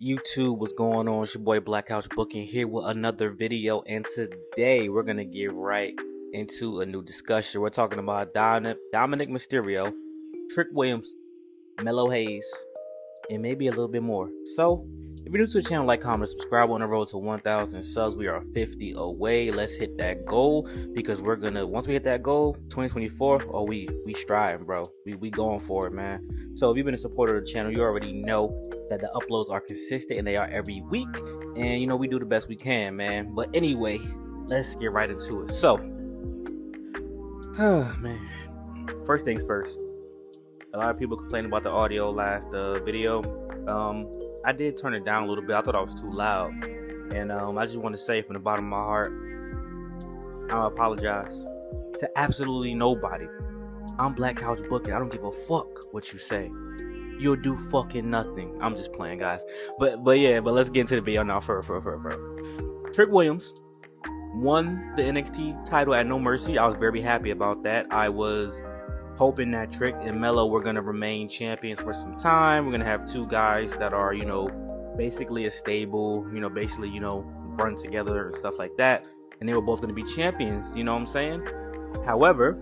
YouTube, what's going on? It's your boy Black House Booking here with another video, and today we're gonna get right into a new discussion. We're talking about Dominic Mysterio, Trick Williams, Mellow Hayes, and maybe a little bit more. So, if you're new to the channel, like, comment, subscribe. On the road to 1,000 subs. We are 50 away. Let's hit that goal because we're gonna once we hit that goal, 2024. Oh, we striving, bro. We going for it, man. So if you've been a supporter of the channel, you already know that the uploads are consistent and they are every week. And we do the best we can, man. But anyway, let's get right into it. So, man. First things first. A lot of people complained about the audio last video. I did turn it down a little bit. I thought I was too loud. And I just want to say from the bottom of my heart, I apologize to absolutely nobody. I'm Black Couch Booking. I don't give a fuck what you say. You'll do fucking nothing. I'm just playing, guys. But let's get into the video now. Trick Williams won the NXT title at No Mercy. I was very happy about that. I was hoping that Trick and Mello were going to remain champions for some time. We're going to have two guys that are, basically a stable, run together and stuff like that. And they were both going to be champions, you know what I'm saying? However,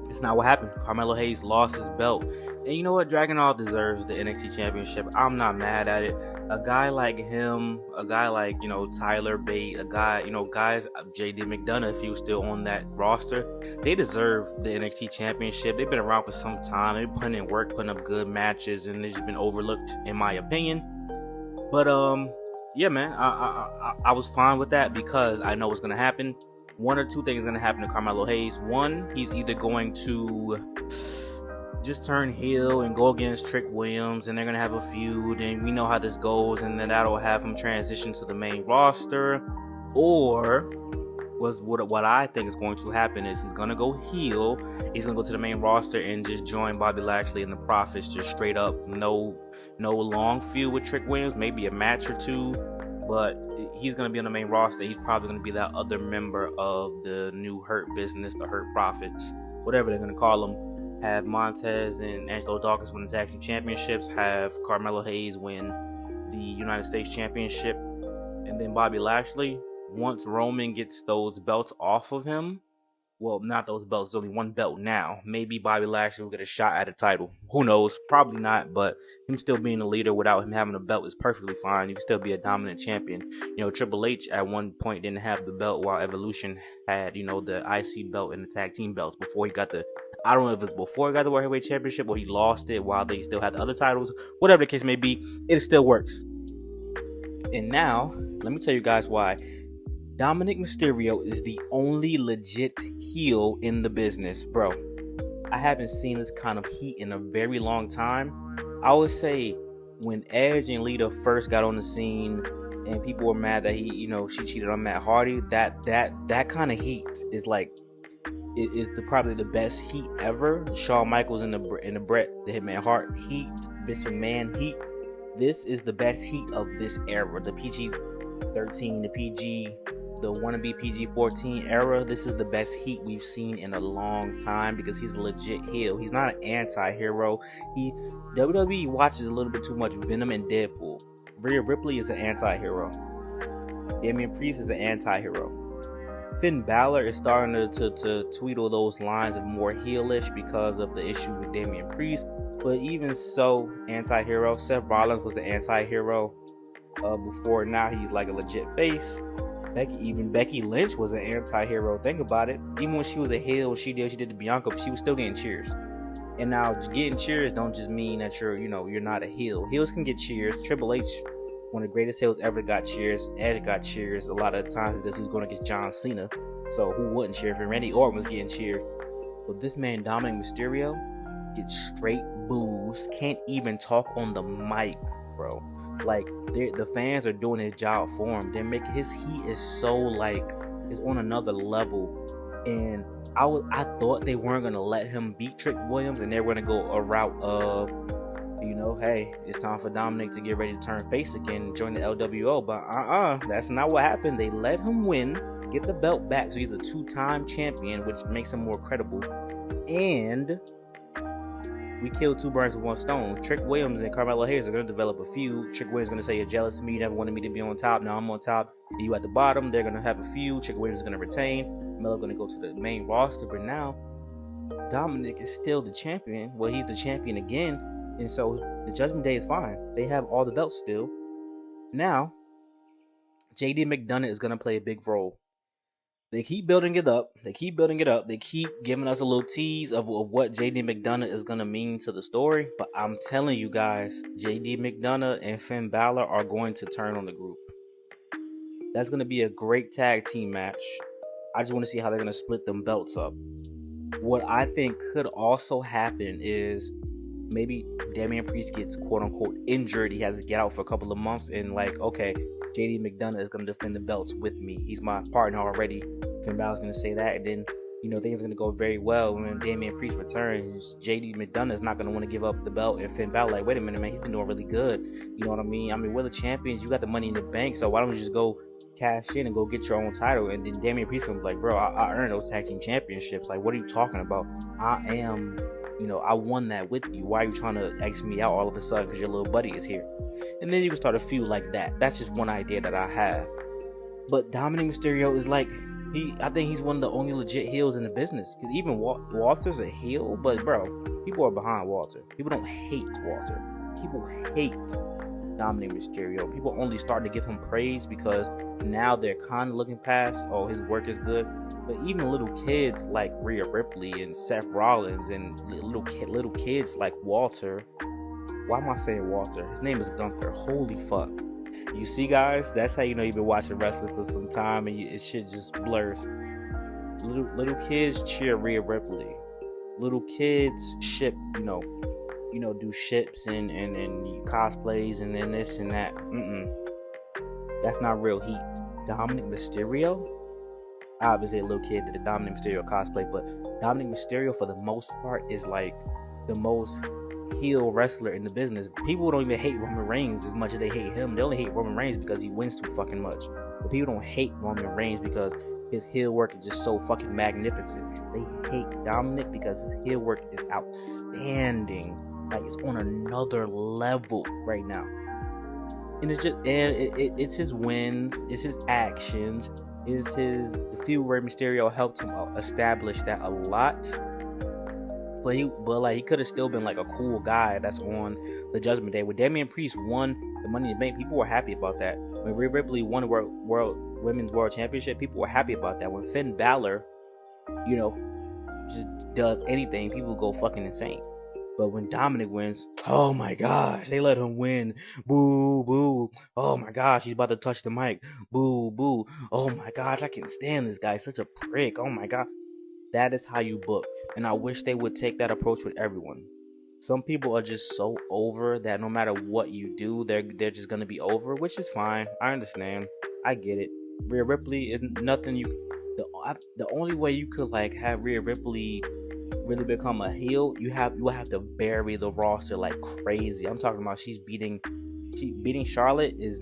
it's not what happened. Carmelo Hayes lost his belt. And you know what? Dragunov deserves the NXT championship. I'm not mad at it. A guy like him, a guy like, Tyler Bate, a guy, guys, JD McDonough, if he was still on that roster, they deserve the NXT championship. They've been around for some time. They've been putting in work, putting up good matches, and they've just been overlooked, in my opinion. But, yeah, man, I was fine with that because I know what's going to happen. One or two things are going to happen to Carmelo Hayes. One, he's either going to just turn heel and go against Trick Williams, and they're going to have a feud, and we know how this goes, and then that'll have him transition to the main roster. Or what I think is going to happen is he's going to go heel, he's going to go to the main roster and just join Bobby Lashley and the Profits, just straight up. No long feud with Trick Williams, maybe a match or two, but he's going to be on the main roster. He's probably going to be that other member of the new Hurt Business, the Hurt Profits, whatever they're going to call them. Have Montez and Angelo Dawkins win the tag team championships. Have Carmelo Hayes win the United States Championship. And then Bobby Lashley, once Roman gets those belts off of him, well, not those belts, there's only one belt now. Maybe Bobby Lashley will get a shot at a title. Who knows? Probably not, but him still being a leader without him having a belt is perfectly fine. You can still be a dominant champion. Triple H at one point didn't have the belt while Evolution had, the IC belt and the tag team belts before he got the, I don't know if it's before he got the World Heavyweight Championship or he lost it while they still had the other titles. Whatever the case may be, it still works. And now, let me tell you guys why Dominic Mysterio is the only legit heel in the business. Bro, I haven't seen this kind of heat in a very long time. I would say when Edge and Lita first got on the scene and people were mad that she cheated on Matt Hardy, that kind of heat is like, it is probably the best heat ever. Shawn Michaels and the Bret the Hitman Hart heat, Vince McMahon heat. This is the best heat of this era. The PG-13, the wannabe PG-14 era. This is the best heat we've seen in a long time because he's a legit heel. He's not an anti-hero. WWE watches a little bit too much Venom and Deadpool. Rhea Ripley is an anti-hero. Damian Priest is an anti-hero. Finn Balor is starting to tweedle those lines of more heelish because of the issue with Damian Priest. But even so, anti-hero. Seth Rollins was an anti-hero before. Now he's like a legit face. Becky Lynch was an anti-hero. Think about it. Even when she was a heel, she did to Bianca, but she was still getting cheers. And now getting cheers don't just mean that you're not a heel. Heels can get cheers. Triple H, one of the greatest heels ever, got cheers. Edge got cheers a lot of the times because he was going against John Cena. So who wouldn't cheer for him? Randy Orton was getting cheers. But this man, Dominic Mysterio, gets straight boos. Can't even talk on the mic, bro. Like, the fans are doing his job for him. They're making his heat is so is on another level. And I thought they weren't gonna let him beat Trick Williams, and they were gonna go a route of, hey, it's time for Dominic to get ready to turn face again and join the LWO. But that's not what happened. They let him win, get the belt back, so he's a two-time champion, which makes him more credible. And we killed two birds with one stone. Trick Williams and Carmelo Hayes are going to develop a feud. Trick Williams is going to say, you're jealous of me, you never wanted me to be on top, now I'm on top, you at the bottom. They're going to have a feud. Trick Williams is going to retain, Melo going to go to the main roster. But now Dominic is still the champion. Well, he's the champion again, and so the Judgment Day is fine. They have all the belts still. Now JD McDonough is going to play a big role. They keep building it up. They keep giving us a little tease of what JD McDonough is going to mean to the story. But I'm telling you guys, JD McDonough and Finn Balor are going to turn on the group. That's going to be a great tag team match. I just want to see how they're going to split them belts up. What I think could also happen is maybe Damian Priest gets quote-unquote injured. He has to get out for a couple of months, and like, okay, JD McDonough is going to defend the belts with me. He's my partner already. Finn Balor's going to say that, and then, things are going to go very well. When Damian Priest returns, JD McDonough is not going to want to give up the belt, and Finn Balor like, wait a minute, man, he's been doing really good. You know what I mean? We're the champions. You got the money in the bank, so why don't you just go cash in and go get your own title? And then Damian Priest comes like, bro, I earned those tag team championships. Like, what are you talking about? I won that with you. Why are you trying to X me out all of a sudden because your little buddy is here? And then you can start a feud like that. That's just one idea that I have. But Dominic Mysterio is like, I think he's one of the only legit heels in the business. Because even Walter's a heel, but bro, people are behind Walter. People don't hate Walter. People hate Dominic Mysterio. People only start to give him praise because now they're kind of looking past, oh, his work is good. But even little kids like Rhea Ripley and Seth Rollins and little kids like Walter. Why am I saying Walter? His name is Gunther. Holy fuck. You see, guys, that's how you know you've been watching wrestling for some time and it shit just blurs. Little kids cheer Rhea Ripley. Little kids ship, do ships and cosplays and then this and that. That's not real heat. Dominic Mysterio? Obviously a little kid did a Dominic Mysterio cosplay, but Dominic Mysterio for the most part is like the most heel wrestler in the business. People don't even hate Roman Reigns as much as they hate him. They only hate Roman Reigns because he wins too fucking much. But people don't hate Roman Reigns because his heel work is just so fucking magnificent. They hate Dominic because his heel work is outstanding. Like, it's on another level right now. And it's his wins, it's his actions, it's the feud where Mysterio helped him establish that a lot. But he could have still been like a cool guy that's on the Judgment Day. When Damian Priest won the Money in the Bank, people were happy about that. When Rhea Ripley won the Women's World Championship, people were happy about that. When Finn Balor, just does anything, people go fucking insane. But when Dominic wins, oh my gosh, they let him win. Boo, boo. Oh my gosh, he's about to touch the mic. Boo, boo. Oh my gosh, I can't stand this guy. Such a prick. Oh my god. That is how you book. And I wish they would take that approach with everyone. Some people are just so over that no matter what you do, they're just going to be over, which is fine. I understand. I get it. Rhea Ripley is nothing the only way you could like have Rhea Ripley really become a heel, you will have to bury the roster like crazy. I'm talking about beating Charlotte is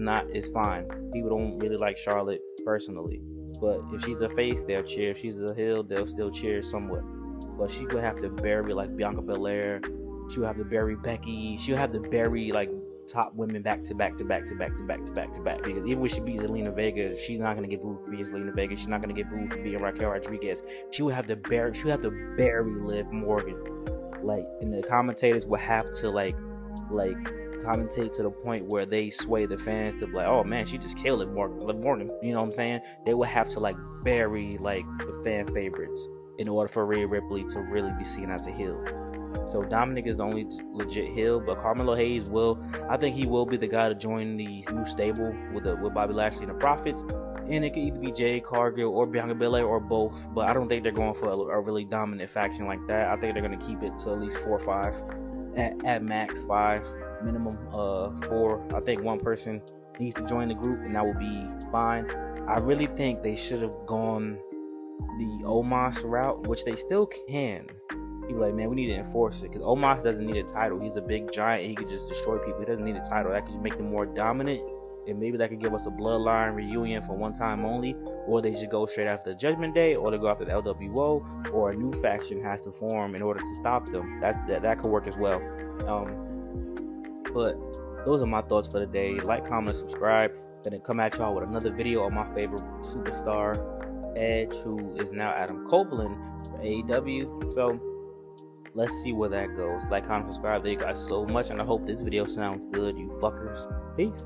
fine. People don't really like Charlotte personally, but if she's a face, they'll cheer. If she's a heel, they'll still cheer somewhat. But she would have to bury like Bianca Belair. She would have to bury Becky. She would have to bury like top women back to back. Because even when she beats Zelina Vega, she's not gonna get booed for being Zelina Vega. She's not gonna get booed for being Raquel Rodriguez. She would have to bury Liv Morgan. Like, and the commentators would have to like commentate to the point where they sway the fans to be like, oh man, she just killed Liv Morgan. You know what I'm saying? They would have to like bury like the fan favorites in order for Rhea Ripley to really be seen as a heel. So Dominic is the only legit heel, but Carmelo Hayes I think he will be the guy to join the new stable with Bobby Lashley and the Profits. And it could either be Jade Cargill or Bianca Belair or both, but I don't think they're going for a really dominant faction like that. I think they're going to keep it to at least 4 or 5, at max 5, minimum 4. I think one person needs to join the group, and that will be fine. I really think they should have gone the Omos route, which they still can. People like, man, we need to enforce it, because Omos doesn't need a title. He's a big giant and he could just destroy people. He doesn't need a title. That could make them more dominant, and maybe that could give us a bloodline reunion for one time only, or they just go straight after the Judgment Day, or they go after the LWO, or a new faction has to form in order to stop them. That could work as well. But those are my thoughts for the day. Like, comment, subscribe. Gonna come at y'all with another video on my favorite superstar, Edge, who is now Adam Copeland for AEW. So let's see where that goes. Like, comment, subscribe. Thank you guys so much, and I hope this video sounds good, you fuckers. Peace.